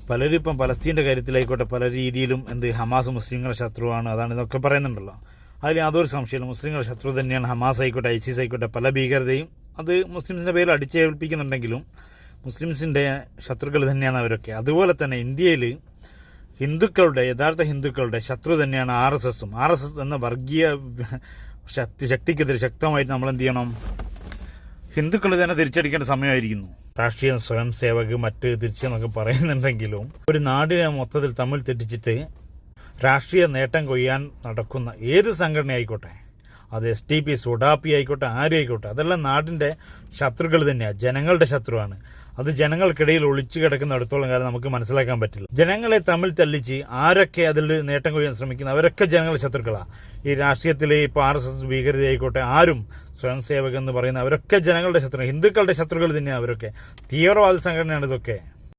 പലരും ഇപ്പം പലസ്തീൻ്റെ കാര്യത്തിലായിക്കോട്ടെ പല രീതിയിലും ഹമാസ് മുസ്ലിങ്ങളുടെ ശത്രുവാണ്, അതാണ് ഇതൊക്കെ പറയുന്നുണ്ടല്ലോ. അതിൽ യാതൊരു സംശയമില്ല, മുസ്ലിങ്ങളുടെ ശത്രു തന്നെയാണ് ഹമാസ് ആയിക്കോട്ടെ, ഐസിസ് ആയിക്കോട്ടെ. പല ഭീകരതയും അത് മുസ്ലിംസിൻ്റെ പേരിൽ അടിച്ചേൽപ്പിക്കുന്നുണ്ടെങ്കിലും മുസ്ലിംസിൻ്റെ ശത്രുക്കൾ തന്നെയാണ് അവരൊക്കെ. അതുപോലെ തന്നെ ഇന്ത്യയിൽ യഥാർത്ഥ ഹിന്ദുക്കളുടെ ശത്രു തന്നെയാണ് RSSും. RSS എന്ന വർഗീയ ശക്തിക്കെതിരെ ശക്തമായിട്ട് നമ്മൾ എന്ത് ചെയ്യണം? ഹിന്ദുക്കൾ തന്നെ തിരിച്ചടിക്കേണ്ട സമയമായിരിക്കുന്നു. രാഷ്ട്രീയ സ്വയം സേവക് മറ്റ് തിരിച്ചെന്നൊക്കെ പറയുന്നുണ്ടെങ്കിലും ഒരു നാടിനെ മൊത്തത്തിൽ തമ്മിൽ തെറ്റിച്ചിട്ട് രാഷ്ട്രീയ നേട്ടം കൊയ്യാൻ നടക്കുന്ന ഏത് സംഘടന ആയിക്കോട്ടെ, അത് SDP, സുഡാപ്പി ആയിക്കോട്ടെ, ആരും ആയിക്കോട്ടെ, അതെല്ലാം നാടിൻ്റെ ശത്രുക്കൾ തന്നെയാണ്, ജനങ്ങളുടെ ശത്രുവാണ്. അത് ജനങ്ങൾക്കിടയിൽ ഒളിച്ചു കിടക്കുന്നിടത്തോളം കാലം നമുക്ക് മനസ്സിലാക്കാൻ പറ്റില്ല. ജനങ്ങളെ തമ്മിൽ തല്ലിച്ച് ആരൊക്കെ അതിൽ നേട്ടം കൊയ്യാൻ ശ്രമിക്കുന്നു അവരൊക്കെ ജനങ്ങളുടെ ശത്രുക്കളാണ്. ഈ രാഷ്ട്രീയത്തിൽ ഇപ്പോൾ RSS ഭീകരത ആയിക്കോട്ടെ, ആരും സ്വയം സേവക് എന്ന് പറയുന്ന അവരൊക്കെ ജനങ്ങളുടെ ശത്രു, ഹിന്ദുക്കളുടെ ശത്രുക്കൾ തന്നെയാണ് അവരൊക്കെ. തീവ്രവാദ സംഘടനയാണ് ഇതൊക്കെ.